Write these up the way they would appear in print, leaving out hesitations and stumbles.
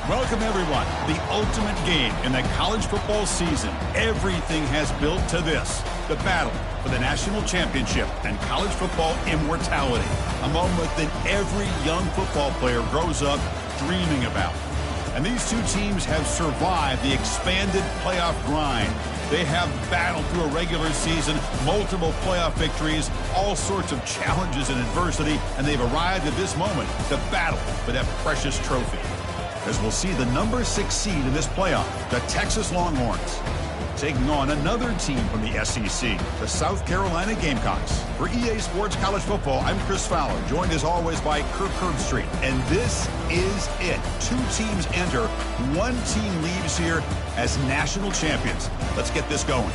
Welcome, everyone. The ultimate game in the college football season. Everything has built to this. The battle for the national championship and college football immortality. A moment that every young football player grows up dreaming about. And these two teams have survived the expanded playoff grind. They have battled through a regular season, multiple playoff victories, all sorts of challenges and adversity, and they've arrived at this moment, the battle for that precious trophy. As we'll see the number 6 seed in this playoff, the Texas Longhorns, taking on another team from the SEC, the South Carolina Gamecocks. For EA Sports College Football, I'm Chris Fowler, joined as always by Kirk Herbstreit. And this is it. 2 teams enter, 1 team leaves here as national champions. Let's get this going.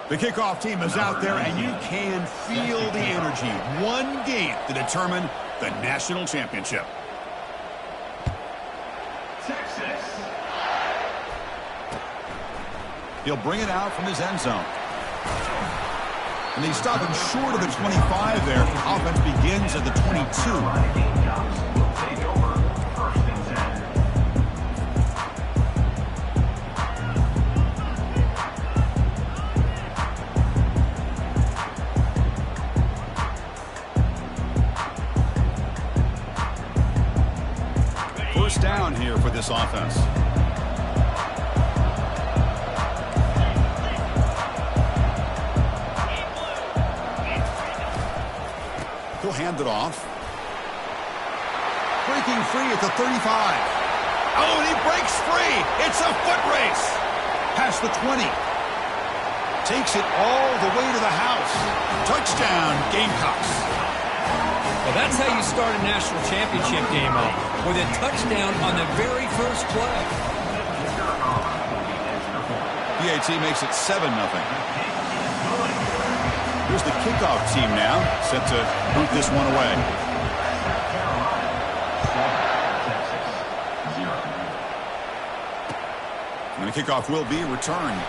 The kickoff team is out there, and you can feel the energy. 1 game to determine the national championship. Texas. He'll bring it out from his end zone. And they stop him short of the 25 there. Offense begins at the 22. Down here for this offense. He'll hand it off. Breaking free at the 35. Oh, and he breaks free. It's a foot race. Past the 20. Takes it all the way to the house. Touchdown, Gamecocks. Well, that's how you start a national championship game off, with a touchdown on the very first play. PAT makes it 7-0. Here's the kickoff team now, set to boot this one away. And the kickoff will be returned.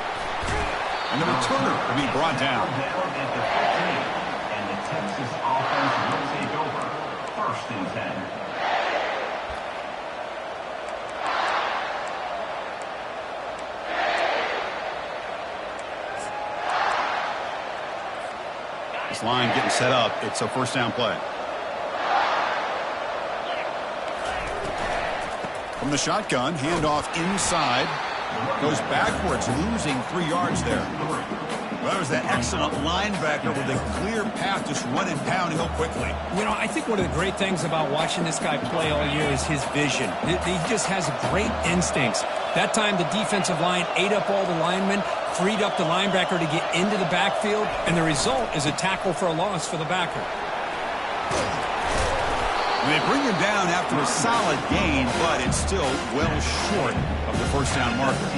And the returner will be brought down. And the Texas offense will take over. 1st and 10. This line getting set up. It's a 1st down play. From the shotgun, handoff inside. Goes backwards, losing 3 yards there. Well, that was that excellent linebacker with a clear path, just running downhill quickly. You know, I think one of the great things about watching this guy play all year is his vision. He just has great instincts. That time, the defensive line ate up all the linemen, freed up the linebacker to get into the backfield, and the result is a tackle for a loss for the backer. And they bring him down after a solid gain, but it's still well short of the 1st down marker.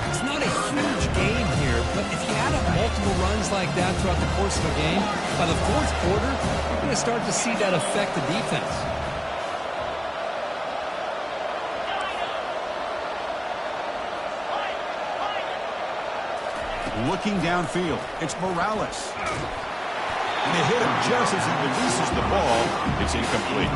It's not a huge gain here, but if you add up multiple runs like that throughout the course of a game, by the 4th quarter, you're going to start to see that affect the defense. Looking downfield, it's Morales. And they hit him just as he releases the ball. It's incomplete.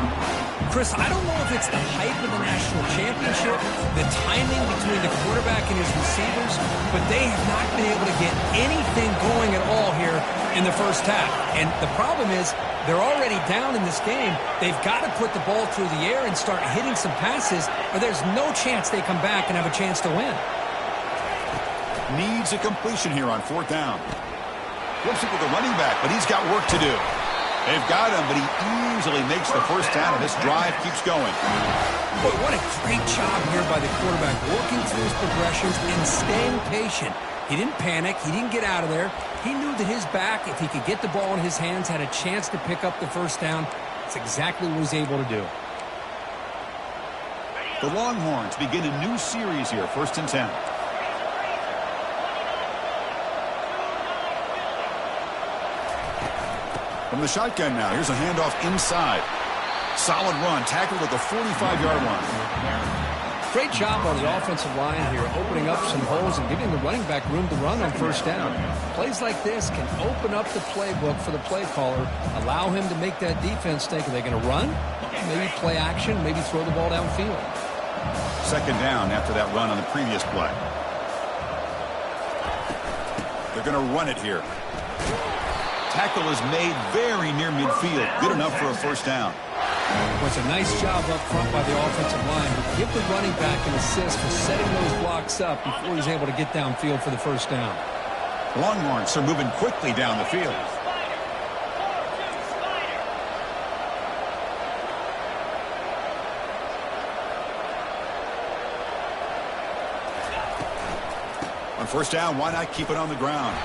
Chris, I don't know if it's the hype of the national championship, the timing between the quarterback and his receivers, but they have not been able to get anything going at all here in the first half. And the problem is they're already down in this game. They've got to put the ball through the air and start hitting some passes, or there's no chance they come back and have a chance to win. Needs a completion here on 4th down. Flips it with the running back, but he's got work to do. They've got him, but he easily makes the 1st down, and this drive keeps going. Boy, what a great job here by the quarterback, working through his progressions and staying patient. He didn't panic. He didn't get out of there. He knew that his back, if he could get the ball in his hands, had a chance to pick up the 1st down. That's exactly what he was able to do. The Longhorns begin a new series here, 1st and 10. From the shotgun now, here's a handoff inside. Solid run, tackled at the 45-yard line. Great job on the offensive line here, opening up some holes and giving the running back room to run on first down. Plays like this can open up the playbook for the play caller, allow him to make that defense think, are they going to run? Maybe play action, maybe throw the ball downfield. Second down after that run on the previous play. They're going to run it here. Tackle is made very near midfield. Good enough for a first down. Was a nice job up front by the offensive line to give the running back an assist for setting those blocks up before he's able to get downfield for the first down. Longhorns are moving quickly down the field. On first down, why not keep it on the ground?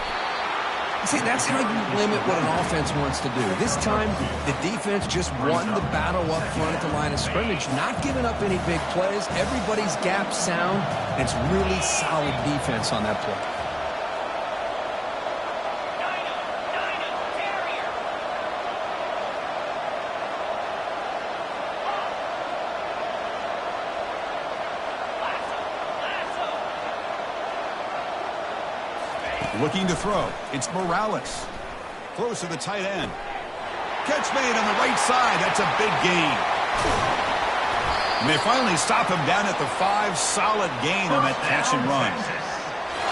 See, that's how you limit what an offense wants to do. This time, the defense just won the battle up front at the line of scrimmage, not giving up any big plays. Everybody's gap sound, and it's really solid defense on that play. Looking to throw. It's Morales. Throws to the tight end. Catch made on the right side. That's a big gain. And they finally stop him down at the 5. Solid gain on that catch and run.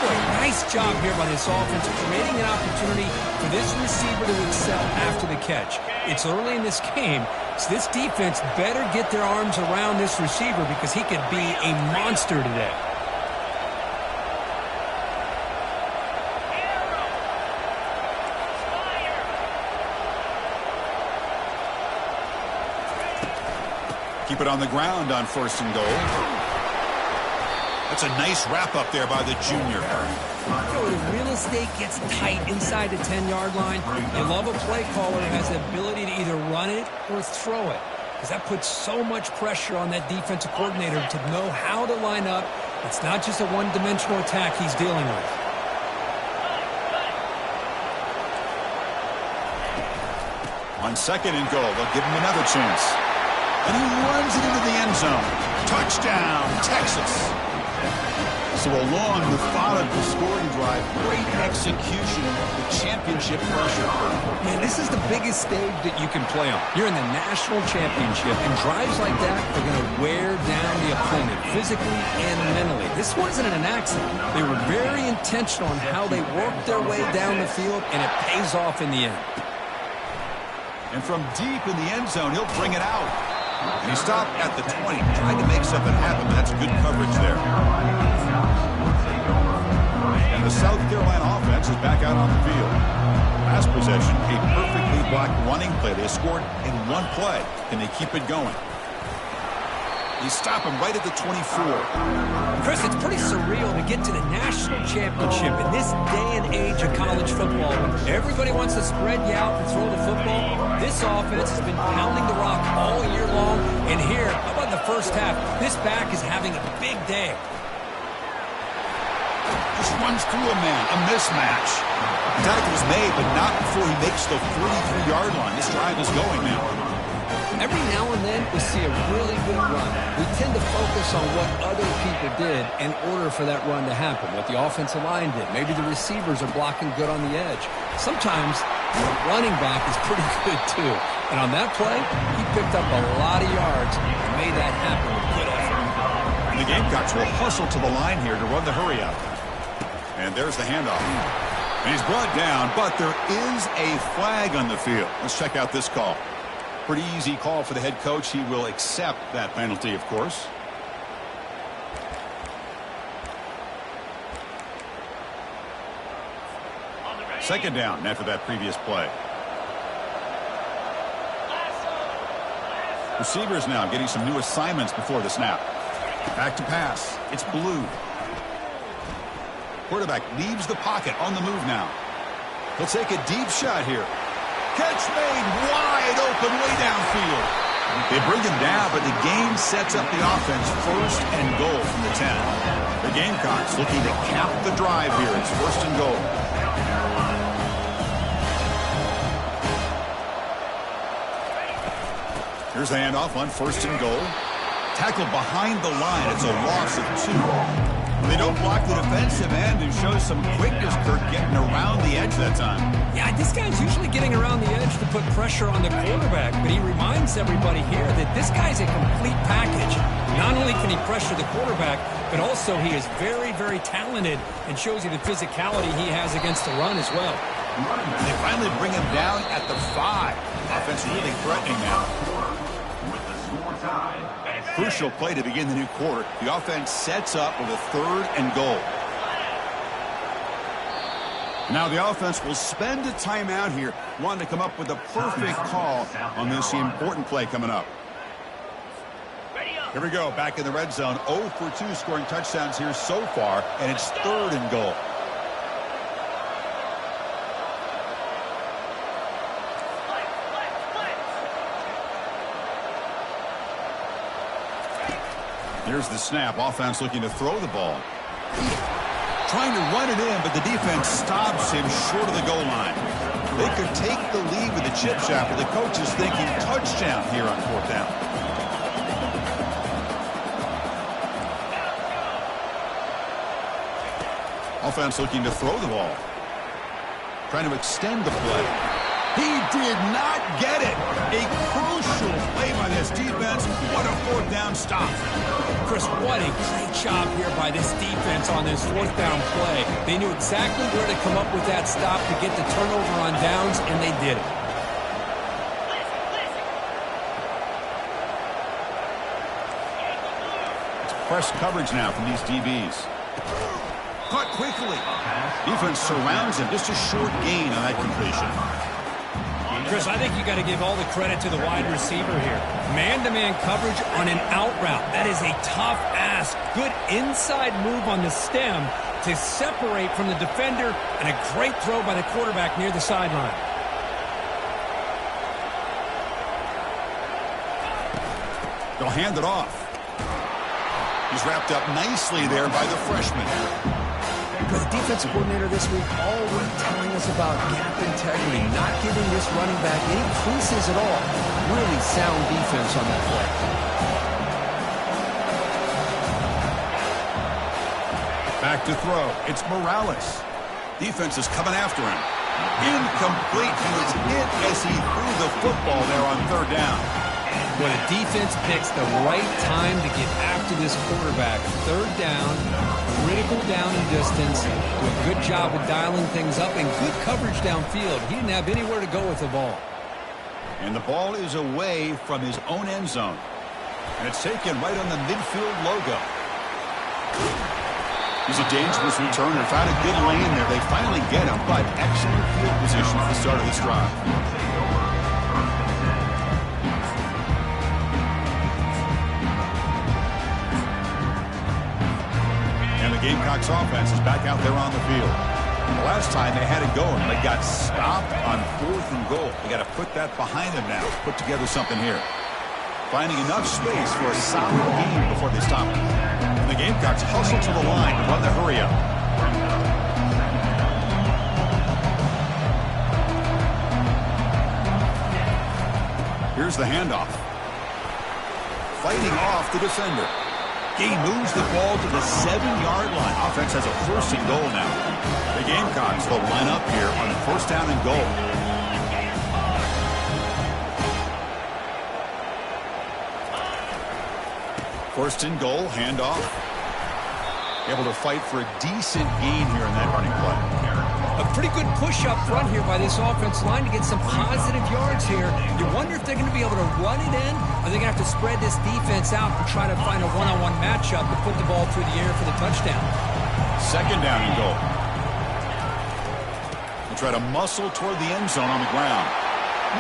Boy, nice job here by this offense, creating an opportunity for this receiver to excel after the catch. It's early in this game, so this defense better get their arms around this receiver because he could be a monster today. Keep it on the ground on first and goal. That's a nice wrap up there by the junior. You know, the real estate gets tight inside the 10-yard line. You love a play caller who has the ability to either run it or throw it, because that puts so much pressure on that defensive coordinator to know how to line up. It's not just a one-dimensional attack he's dealing with. On second and goal, they'll give him another chance. And he runs it into the end zone. Touchdown, Texas. So a long, methodical scoring drive. Great execution with championship pressure. Man, this is the biggest stage that you can play on. You're in the national championship, and drives like that are going to wear down the opponent physically and mentally. This wasn't an accident. They were very intentional on how they worked their way down the field, and it pays off in the end. And from deep in the end zone, he'll bring it out. And he stopped at the 20, trying to make something happen, but that's good coverage there. And the South Carolina offense is back out on the field. Last possession, a perfectly blocked running play. They scored in one play. Can they keep it going? They stop him right at the 24. Chris, it's pretty surreal to get to the national championship in this day and age of college football. When everybody wants to spread you out and throw the football, this offense has been pounding the rock all year long. And here, how about the first half? This back is having a big day. Just runs through a man, a mismatch. The tackle was made, but not before he makes the 43-yard line. This drive is going now. Every now and then, we see a really good run. We tend to focus on what other people did in order for that run to happen, what the offensive line did. Maybe the receivers are blocking good on the edge. Sometimes the running back is pretty good, too. And on that play, he picked up a lot of yards and made that happen with good effort. And the Gamecocks will hustle to the line here to run the hurry up. And there's the handoff. And he's brought down, but there is a flag on the field. Let's check out this call. Pretty easy call for the head coach. He will accept that penalty, of course. Second down after that previous play. Receivers now getting some new assignments before the snap. Back to pass. It's Blue. Quarterback leaves the pocket on the move now. He'll take a deep shot here. Catch made wide open way downfield. They bring him down, but the game sets up the offense first and goal from the 10. The Gamecocks looking to cap the drive here. It's first and goal. Here's the handoff on first and goal. Tackle behind the line. It's a loss of 2. They don't block the defensive end and show some quickness, Kirk, getting around the edge that time. Yeah, this guy's usually getting around the edge to put pressure on the quarterback, but he reminds everybody here that this guy's a complete package. Not only can he pressure the quarterback, but also he is very, very talented and shows you the physicality he has against the run as well. And they finally bring him down at the 5. Offense really threatening now. Crucial play to begin the new quarter. The offense sets up with a 3rd and goal. Now the offense will spend a timeout here, wanting to come up with a perfect call on this important play coming up. Here we go, back in the red zone. 0 for 2 scoring touchdowns here so far, and it's 3rd and goal. Here's the snap. Offense looking to throw the ball. Trying to run it in, but the defense stops him short of the goal line. They could take the lead with the chip shot, but the coach is thinking touchdown here on 4th down. Offense looking to throw the ball. Trying to extend the play. He did not get it. A crucial play by this defense. What a 4th down stop. Chris, what a great job here by this defense on this 4th down play. They knew exactly where to come up with that stop to get the turnover on downs, and they did it. It's press coverage now from these DBs. Caught quickly. Defense surrounds him. Just a short gain on that completion. Chris, I think you got to give all the credit to the wide receiver here. Man-to-man coverage on an out route. That is a tough ask. Good inside move on the stem to separate from the defender, and a great throw by the quarterback near the sideline. They'll hand it off. He's wrapped up nicely there by the freshman. The defensive coordinator this week already telling us about gap integrity, not giving this running back any creases at all. Really sound defense on that play. Back to throw. It's Morales. Defense is coming after him. Incomplete. He was hit as he threw the football there on 3rd down. When a defense picks the right time to get after this quarterback, 3rd down, critical down and distance, do a good job of dialing things up, and good coverage downfield. He didn't have anywhere to go with the ball. And the ball is away from his own end zone. And it's taken right on the midfield logo. He's a dangerous returner. Found a good lane there. They finally get him, but excellent field position at the start of this drive. Gamecocks offense is back out there on the field. The last time they had it going, they got stopped on 4th and goal. They got to put that behind them now. Put together something here. Finding enough space for a solid game before they stop it. And the Gamecocks hustle to the line to run the hurry up. Here's the handoff. Fighting off the defender. He moves the ball to the 7-yard line. Offense has a 1st and goal now. The Gamecocks will line up here on 1st down and goal. 1st and goal, handoff. Able to fight for a decent gain here in that running play. A pretty good push up front here by this offensive line to get some positive yards here. You wonder if they're going to be able to run it in, or they're going to have to spread this defense out and try to find a one-on-one matchup to put the ball through the air for the touchdown. 2nd down and goal. They try to muscle toward the end zone on the ground.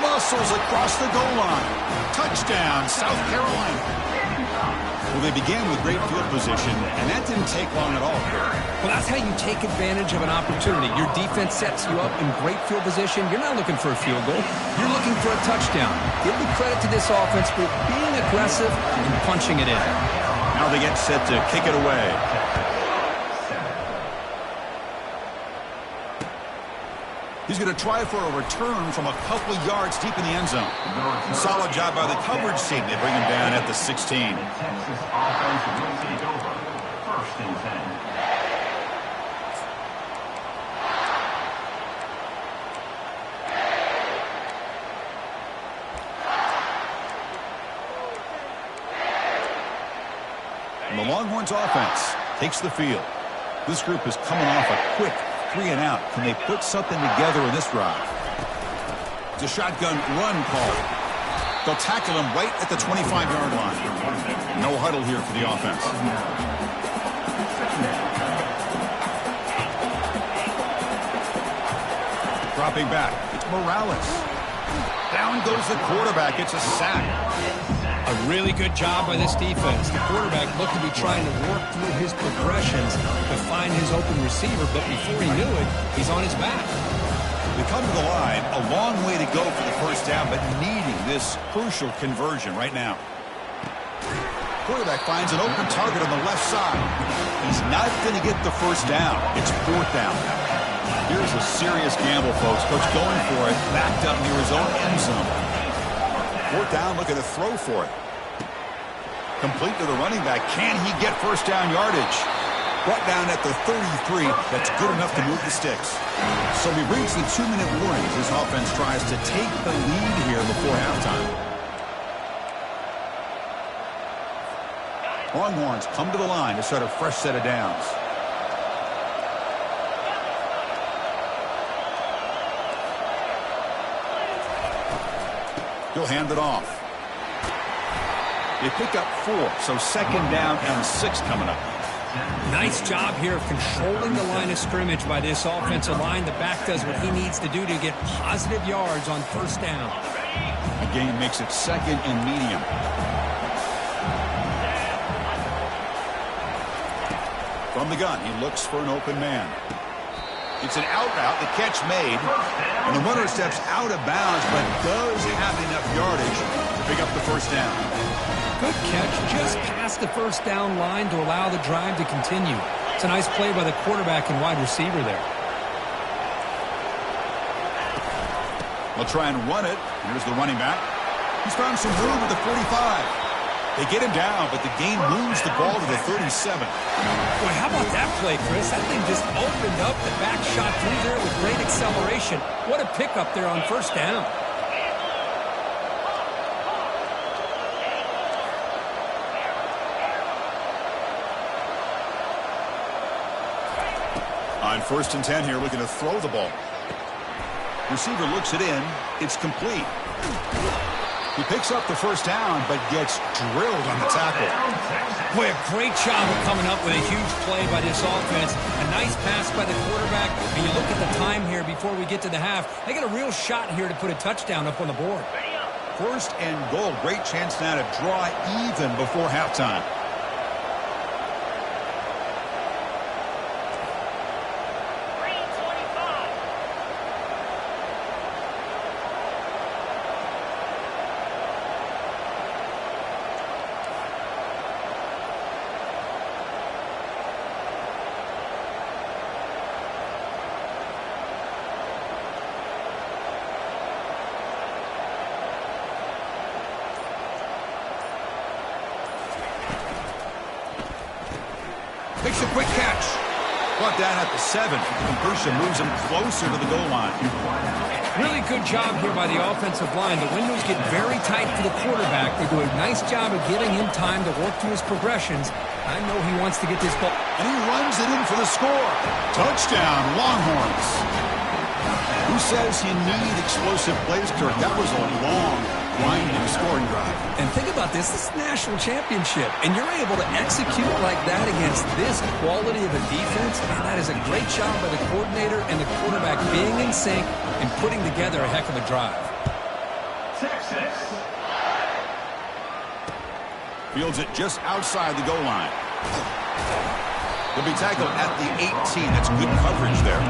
Muscles across the goal line. Touchdown, South Carolina. Well, they began with great field position, and that didn't take long at all. Well, that's how you take advantage of an opportunity. Your defense sets you up in great field position. You're not looking for a field goal. You're looking for a touchdown. Give the credit to this offense for being aggressive and punching it in. Now they get set to kick it away. He's going to try for a return from a couple yards deep in the end zone. Solid job by the coverage team. They bring him down at the 16. Texas offense will take over. 1st and 10. And the Longhorns offense takes the field. This group is coming off a quick 3-and-out. Can they put something together in this drive? It's a shotgun run call. They'll tackle him right at the 25-yard line. No huddle here for the offense. Dropping back. It's Morales. Down goes the quarterback. It's a sack. A really good job by this defense. The quarterback looked to be trying to work through his progressions to find his open receiver, but before he knew it, he's on his back. They come to the line, a long way to go for the first down, but needing this crucial conversion right now. Quarterback finds an open target on the left side. He's not going to get the first down. It's 4th down. Here's a serious gamble, folks. Coach going for it, backed up near his own end zone. 4th down, looking to throw for it. Complete to the running back. Can he get first down yardage? Brought down at the 33. That's good enough to move the sticks. So we reach the 2-minute warning as this offense tries to take the lead here before halftime. Longhorns come to the line to start a fresh set of downs. He'll hand it off. They pick up 4, so 2nd down and 6 coming up. Nice job here of controlling the line of scrimmage by this offensive line. The back does what he needs to do to get positive yards on 1st down. The gain makes it 2nd and medium. From the gun, he looks for an open man. It's an out route, the catch made, and the runner steps out of bounds, but does have enough yardage to pick up the first down. Good catch, just past the first down line to allow the drive to continue. It's a nice play by the quarterback and wide receiver there. They'll try and run it. Here's the running back. He's found some room at the 45. They get him down, but the gain moves the ball to the 37. Boy, how about that play, Chris? That thing just opened up. The back shot through there with great acceleration. What a pickup there on 1st down. On 1st and 10 here, looking to throw the ball. Receiver looks it in. It's complete. He picks up the first down, but gets drilled on the tackle. Boy, a great job of coming up with a huge play by this offense. A nice pass by the quarterback. And you look at the time here before we get to the half. They got a real shot here to put a touchdown up on the board. 1st and goal. Great chance now to draw even before halftime. Makes a quick catch. Brought down at the 7. Completion moves him closer to the goal line. Really good job here by the offensive line. The windows get very tight for the quarterback. They do a nice job of giving him time to work through his progressions. I know he wants to get this ball. And he runs it in for the score. Touchdown, Longhorns. Who says you need explosive plays, Kirk? That was a long, winding scoring drive. And think about this. This is the national championship. And you're able to execute like that against this quality of a defense. And that is a great job by the coordinator and the quarterback being in sync and putting together a heck of a drive. Texas. Fields it just outside the goal line. He'll be tackled at the 18. That's good coverage there.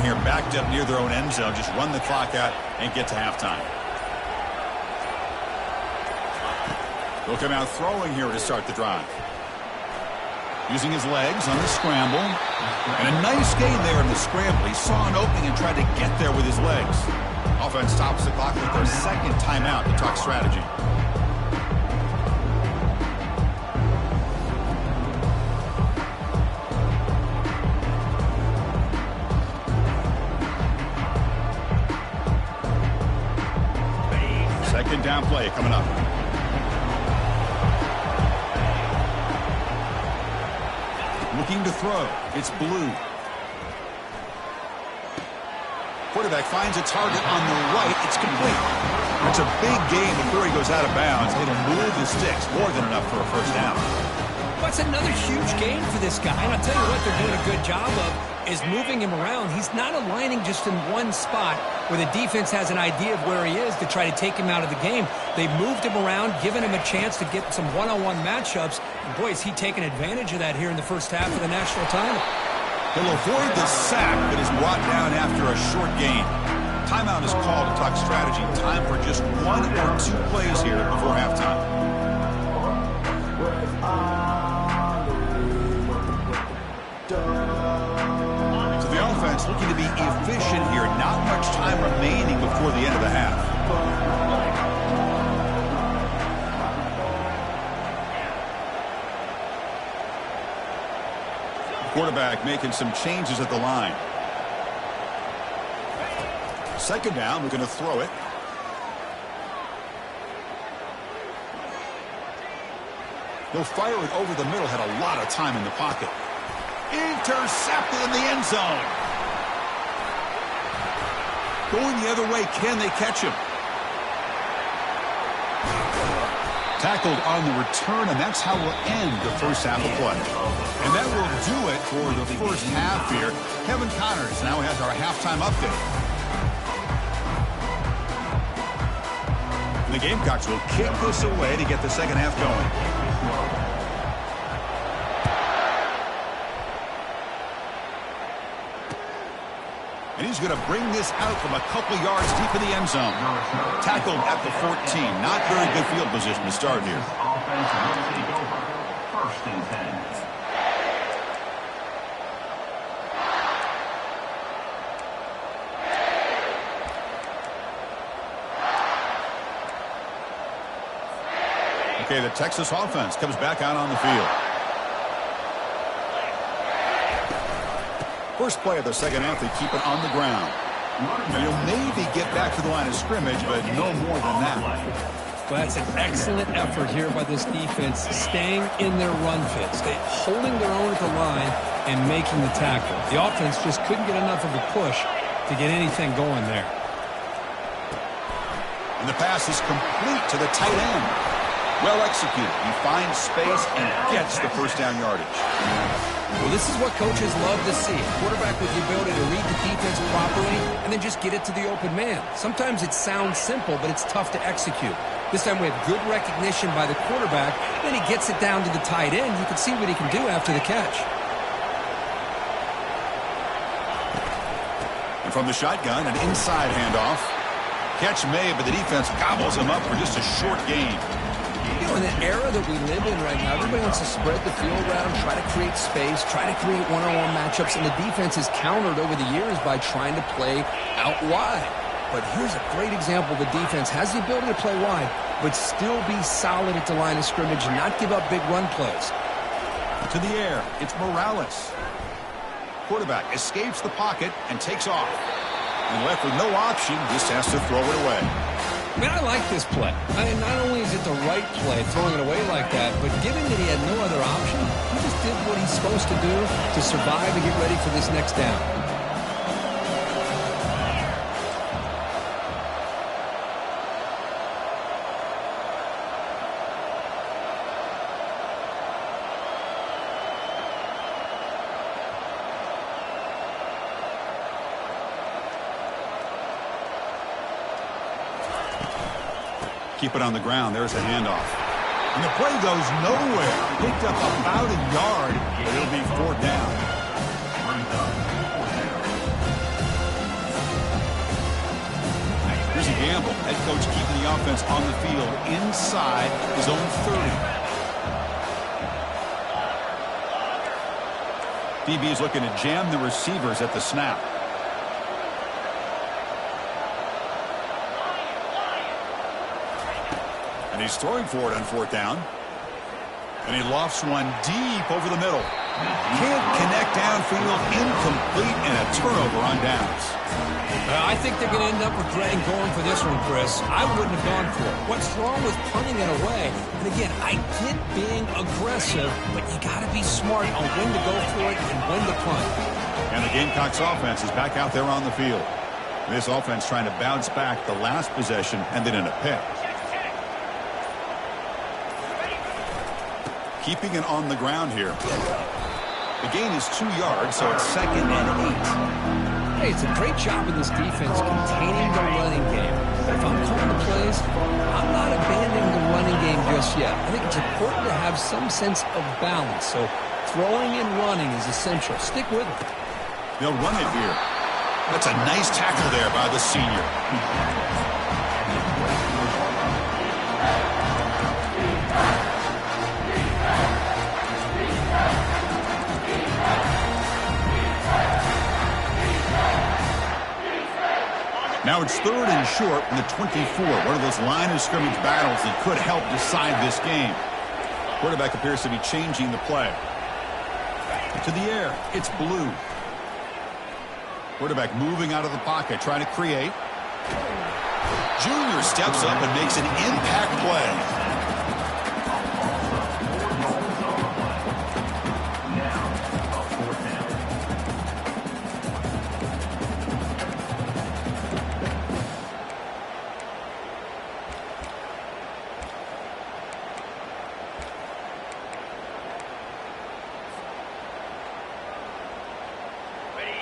here, backed up near their own end zone. Just run the clock out and get to halftime. They'll come out throwing here to start the drive. Using his legs on the scramble. And a nice gain there in the scramble. He saw an opening and tried to get there with his legs. Offense stops the clock with their second timeout to talk strategy. Second down play coming up. Looking to throw. It's Blue. Quarterback finds a target on the right. It's complete. It's a big gain before he goes out of bounds. It'll move the sticks. More than enough for a first down. That's another huge gain for this guy. And I'll tell you what they're doing a good job of is moving him around. He's not aligning just in one spot where the defense has an idea of where he is to try to take him out of the game. They've moved him around, given him a chance to get some one-on-one matchups. And boy, is he taking advantage of that here in the first half of the national title. He'll avoid the sack, but is brought down after a short gain. Timeout is called to talk strategy. Time for just one or two plays here before halftime. So the offense looking to be efficient here. Not much time remaining before the end of the half. Quarterback making some changes at the line. Second down, we're going to throw it. He'll fire it over the middle, had a lot of time in the pocket. Intercepted in the end zone. Going the other way, can they catch him? Tackled on the return, and that's how we'll end the first half of play. And that will do it for the first half here. Kevin Connors now has our halftime update. And the Gamecocks will kick this away to get the second half going. And he's going to bring this out from a couple yards deep in the end zone. Tackled at the 14. Not very good field position to start here. Offense will take over. First and 10. Okay, the Texas offense comes back out on the field. First play of the second half, they keep it on the ground. And you'll maybe get back to the line of scrimmage, but no more than that. Well, that's an excellent effort here by this defense, staying in their run fit, holding their own at the line and making the tackle. The offense just couldn't get enough of a push to get anything going there. And the pass is complete to the tight end. Well executed. He finds space and gets the first down yardage. Well, this is what coaches love to see. A quarterback with the ability to read the defense properly and then just get it to the open man. Sometimes it sounds simple, but it's tough to execute. This time we have good recognition by the quarterback. Then he gets it down to the tight end. You can see what he can do after the catch. And from the shotgun, an inside handoff. Catch made, but the defense gobbles him up for just a short gain. You know, in the era that we live in right now, everybody wants to spread the field around, try to create space, try to create one-on-one matchups, and the defense has countered over the years by trying to play out wide. But here's a great example. The defense has the ability to play wide, but still be solid at the line of scrimmage and not give up big run plays. To the air, it's Morales. Quarterback escapes the pocket and takes off. And left with no option, just has to throw it away. Man, I like this play. Not only is it the right play, throwing it away like that, but given that he had no other option, he just did what he's supposed to do to survive and get ready for this next down. Keep it on the ground. There's a handoff. And the play goes nowhere. Picked up about a yard, but it'll be fourth down. Head coach keeping the offense on the field inside his own 30. DB is looking to jam the receivers at the snap. And he's throwing for it on 4th down. And he lofts one deep over the middle. Can't connect downfield, incomplete, and a turnover on downs. I think they're going to end up regretting going for this one, Chris. I wouldn't have gone for it. What's wrong with punting it away? And again, I get being aggressive, but you got to be smart on when to go for it and when to punt. And the Gamecocks offense is back out there on the field. This offense trying to bounce back the last possession and then in a pick. Keeping it on the ground here. The gain is 2 yards, so it's 2nd and 8. Hey, it's a great job in this defense containing the running game. If I'm calling the plays, I'm not abandoning the running game just yet. I think it's important to have some sense of balance. So throwing and running is essential. Stick with it. They'll run it here. That's a nice tackle there by the senior. Now it's 3rd and short from the 24. One of those line of scrimmage battles that could help decide this game. Quarterback appears to be changing the play. To the air. It's Blue. Quarterback moving out of the pocket, trying to create. Junior steps up and makes an impact play.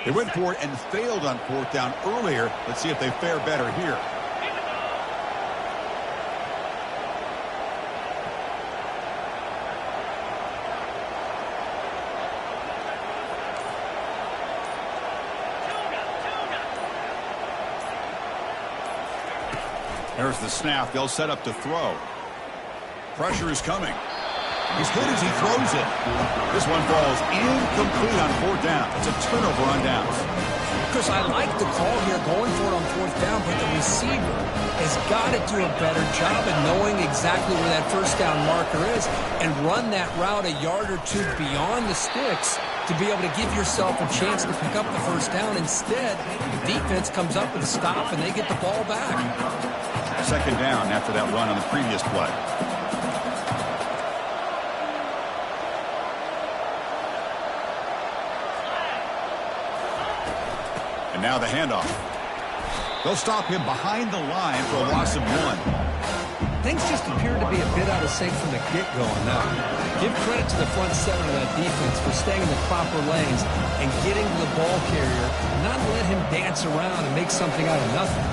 They went for it and failed on 4th down earlier. Let's see if they fare better here. There's the snap. They'll set up to throw. Pressure is coming. He's hit as he throws it. This one falls incomplete on 4th down. It's a turnover on downs. Chris, I like the call here going for it on 4th down, but the receiver has got to do a better job of knowing exactly where that 1st down marker is and run that route a yard or 2 beyond the sticks to be able to give yourself a chance to pick up the 1st down. Instead, the defense comes up with a stop and they get the ball back. 2nd down after that run on the previous play. And now the handoff. They'll stop him behind the line for a loss of 1. Things just appear to be a bit out of sync from the get-go on that one. Give credit to the front 7 of that defense for staying in the proper lanes and getting to the ball carrier, not let him dance around and make something out of nothing.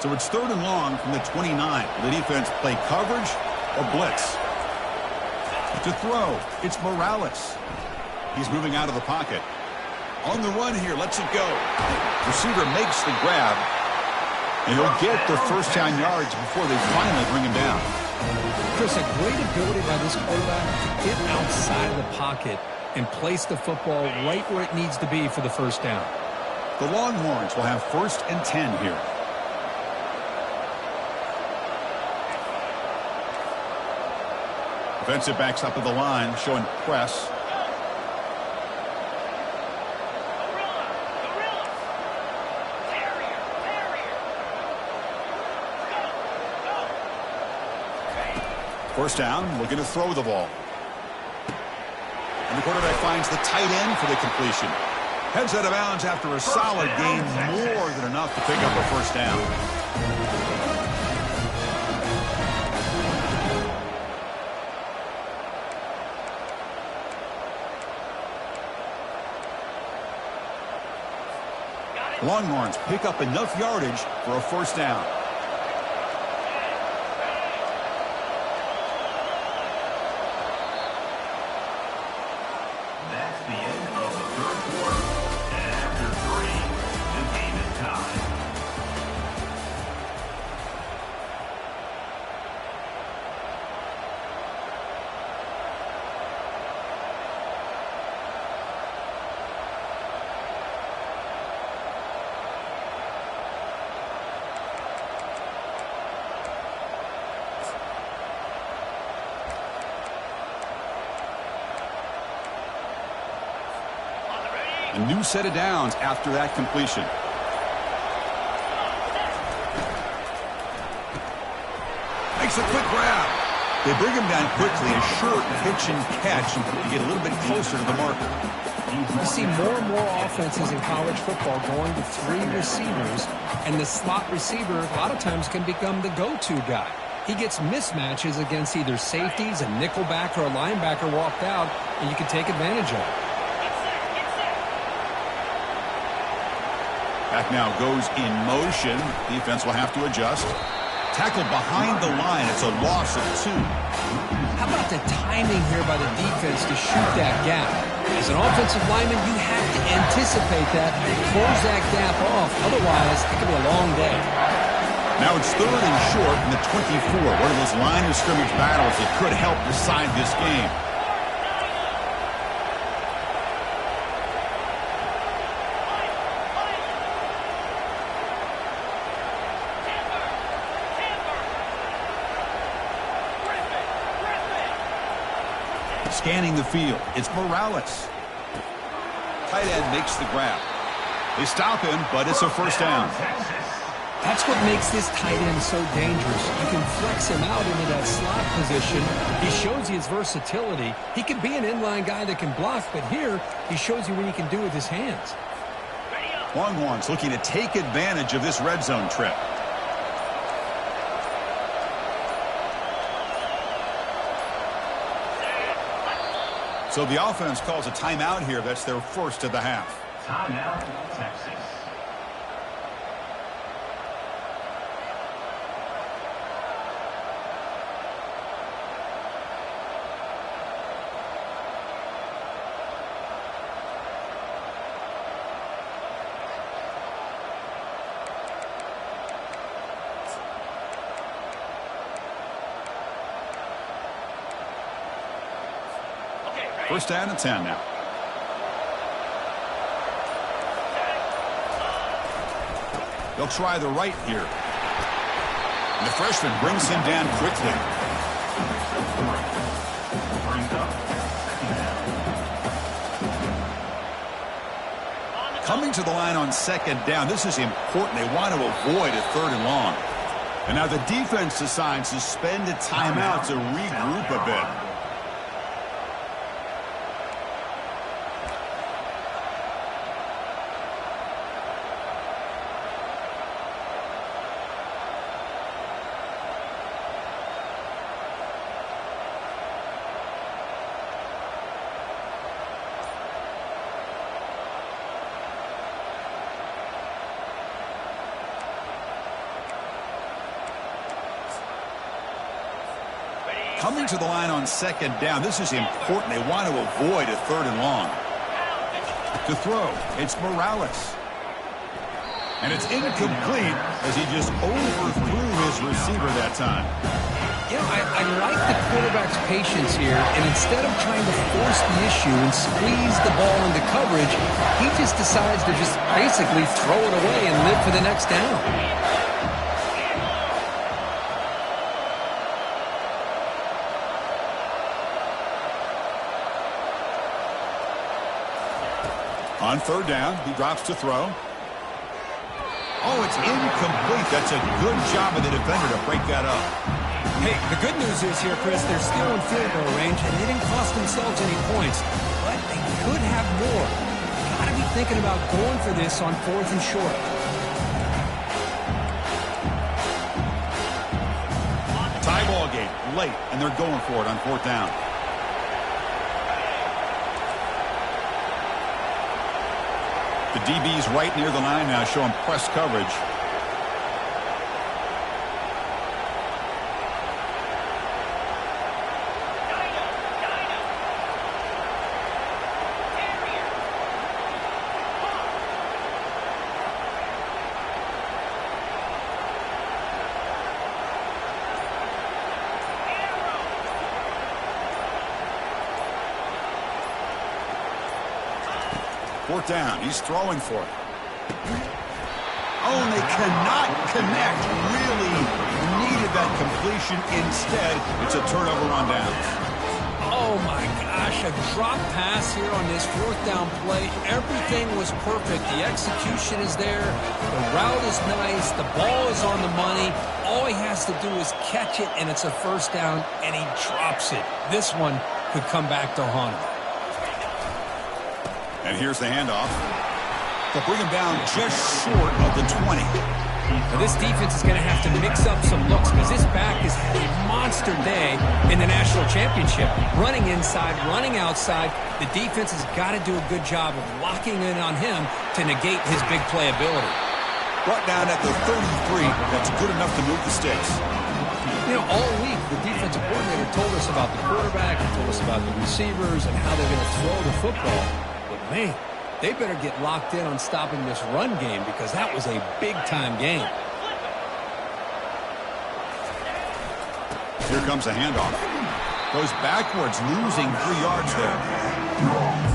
So it's 3rd and long from the 29. The defense play coverage or blitz. To throw, it's Morales. He's moving out of the pocket. On the run here, lets it go. Receiver makes the grab. And he'll get the 1st down yards before they finally bring him down. Chris, a great ability by this quarterback to get outside of the pocket and place the football right where it needs to be for the 1st down. The Longhorns will have 1st and 10 here. Defensive backs up at the line, showing press. First down, looking to throw the ball. And the quarterback finds the tight end for the completion. Heads out of bounds after a solid gain, more than enough to pick up a 1st down. Longhorns pick up enough yardage for a first down. That's the end of the third quarter. And after 3, the game is tied. A new set of downs after that completion. Makes a quick grab. They bring him down quickly, a short pitch and catch to get a little bit closer to the marker. You see more and more offenses in college football going to 3 receivers, and the slot receiver a lot of times can become the go-to guy. He gets mismatches against either safeties, a nickelback, or a linebacker walked out, and you can take advantage of it. Back now goes in motion. Defense will have to adjust. Tackle behind the line. It's a loss of 2. How about the timing here by the defense to shoot that gap? As an offensive lineman, you have to anticipate that and close that gap off. Otherwise, it could be a long day. Now it's 3rd and short in the 24. One of those line of scrimmage battles that could help decide this game. Scanning the field. It's Morales. Tight end makes the grab. They stop him, but it's a first down. That's what makes this tight end so dangerous. You can flex him out into that slot position. He shows you his versatility. He can be an inline guy that can block, but here he shows you what he can do with his hands. Longhorns looking to take advantage of this red zone trip. So the offense calls a timeout here. That's their first of the half. Timeout, Texas. First down and 10 now. They'll try the right here. And the freshman brings him down quickly. Coming to the line on 2nd down. This is important. They want to avoid a 3rd and long. And now the defense decides to spend a timeout to regroup a bit. Coming to the line on 2nd down. This is important. They want to avoid a 3rd and long. To throw, it's Morales. And it's incomplete as he just overthrew his receiver that time. You know, I like the quarterback's patience here, and instead of trying to force the issue and squeeze the ball into coverage, he just decides to just basically throw it away and live for the next down. On 3rd down, he drops to throw. Oh, it's incomplete. That's a good job of the defender to break that up. Hey, the good news is here, Chris, they're still in field goal range, and they didn't cost themselves any points. But they could have more. You got to be thinking about going for this on 4th and short. Tie ball game, late, and they're going for it on 4th down. The DB's right near the line now, showing press coverage. Fourth down. He's throwing for it. Oh, and they cannot connect. Really needed that completion. Instead, it's a turnover on downs. Oh, my gosh. A drop pass here on this fourth down play. Everything was perfect. The execution is there. The route is nice. The ball is on the money. All he has to do is catch it, and it's a first down, and he drops it. This one could come back to haunt him. And here's the handoff. They'll bring him down just short of the 20. Now this defense is going to have to mix up some looks because this back has had a monster day in the national championship. Running inside, running outside. The defense has got to do a good job of locking in on him to negate his big play ability. Brought down at the 33. That's good enough to move the sticks. You know, all week, the defensive coordinator told us about the quarterback, he told us about the receivers and how they're going to throw the football. Man, they better get locked in on stopping this run game because that was a big-time game. Here comes a handoff. Goes backwards, losing 3 yards there.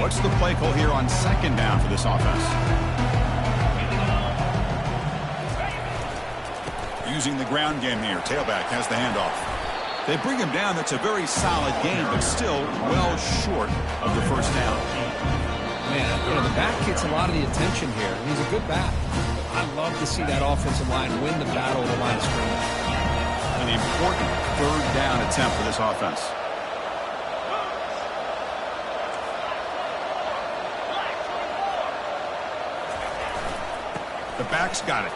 What's the play call here on second down for this offense? Using the ground game here. Tailback has the handoff. They bring him down. That's a very solid game, but still well short of the first down. Man, you know, the back gets a lot of the attention here. He's a good back. I love to see that offensive line win the battle of the line of scrimmage. An important third down attempt for this offense. The back's got it.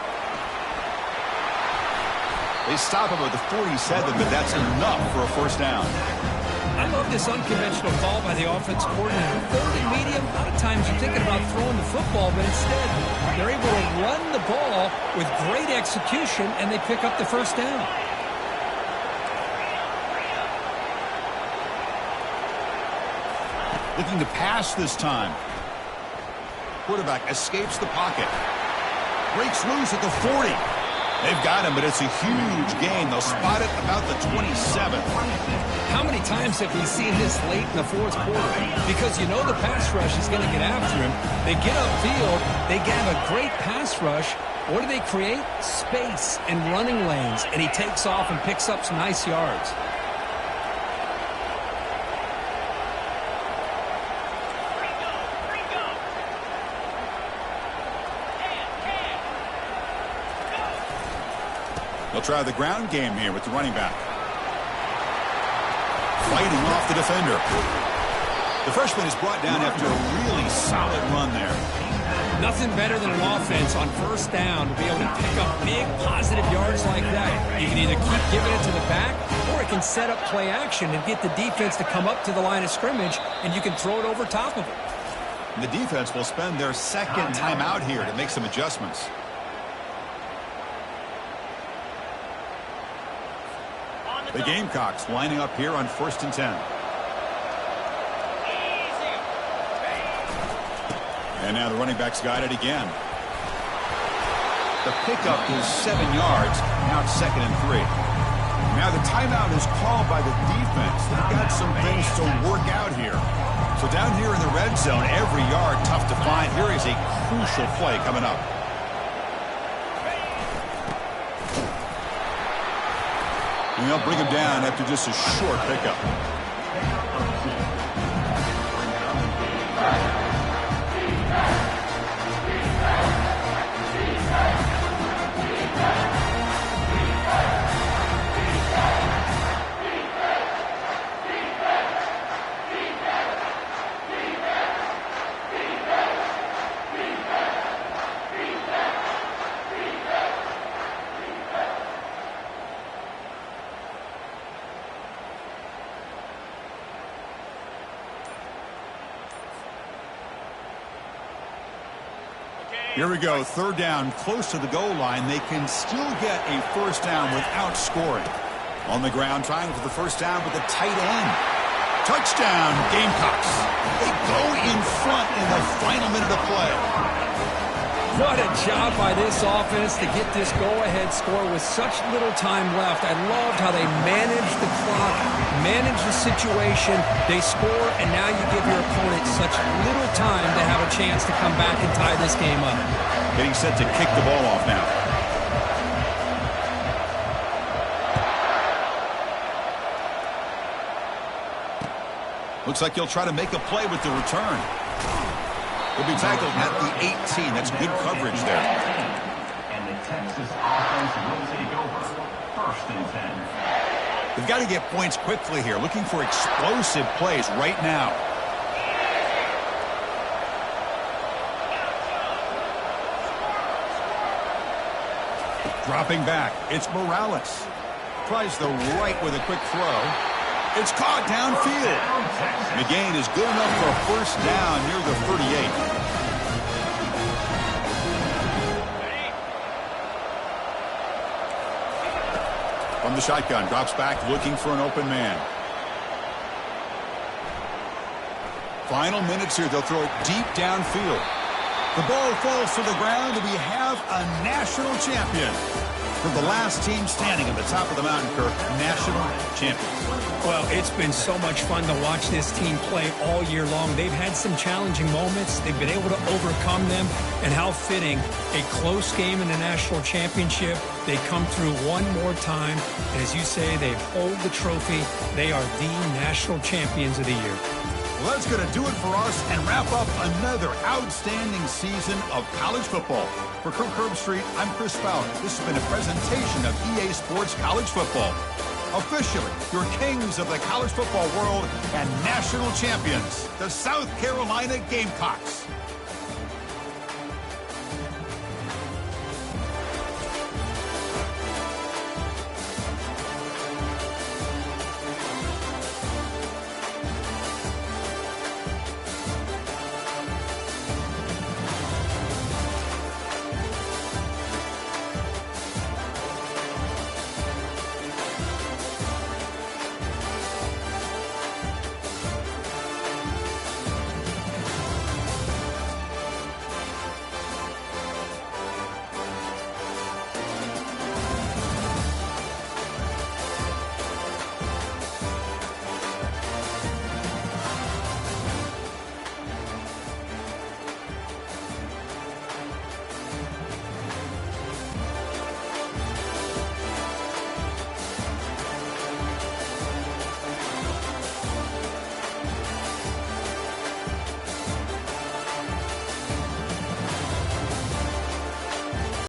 They stop him at the 47, but that's enough for a first down. I love this unconventional call by the offense coordinator. Third and medium, a lot of times you're thinking about throwing the football, but instead they're able to run the ball with great execution, and they pick up the first down. Looking to pass this time. Quarterback escapes the pocket. Breaks loose at the 40. They've got him, but it's a huge gain. They'll spot it about the 27. How many times have we seen this late in the fourth quarter? Because you know the pass rush is going to get after him. They get upfield. They have a great pass rush. What do they create? Space and running lanes. And he takes off and picks up some nice yards. They'll try the ground game here with the running back. Fighting off the defender. The freshman is brought down after a really solid run there. Nothing better than an offense on first down to be able to pick up big positive yards like that. You can either keep giving it to the back, or it can set up play action and get the defense to come up to the line of scrimmage, and you can throw it over top of it. And the defense will spend their second timeout here to make some adjustments. The Gamecocks lining up here on 1st and 10. And now the running back's got it again. The pickup is 7 yards. Now it's 2nd and 3. Now the timeout is called by the defense. They've got some things to work out here. So down here in the red zone, every yard tough to find. Here is a crucial play coming up. And they'll bring him down after just a short pickup. Here we go, third down, close to the goal line. They can still get a first down without scoring. On the ground, trying for the first down with the tight end. Touchdown, Gamecocks. They go in front in the final minute of play. What a job by this offense to get this go-ahead score with such little time left. I loved how they managed the clock, managed the situation. They score, and now you give your opponent such little time to have a chance to come back and tie this game up. Getting set to kick the ball off now. Looks like he'll try to make a play with the return. He'll be tackled at the 18. That's good coverage there. And the Texas offense will take over. First and 10. They've got to get points quickly here. Looking for explosive plays right now. Dropping back. It's Morales. Tries the right with a quick throw. It's caught downfield. McGain is good enough for a first down near the 38. From the shotgun, drops back looking for an open man. Final minutes here. They'll throw it deep downfield. The ball falls to the ground, and we have a national champion. From the last team standing at the top of the mountain, Kirk, national champions. Well, it's been so much fun to watch this team play all year long. They've had some challenging moments. They've been able to overcome them. And how fitting, a close game in the national championship. They come through one more time. And as you say, they hold the trophy. They are the national champions of the year. Well, that's going to do it for us and wrap up another outstanding season of college football. For Kirk Herbstreit, I'm Chris Fowler. This has been a presentation of EA Sports College Football. Officially, your kings of the college football world and national champions, the South Carolina Gamecocks.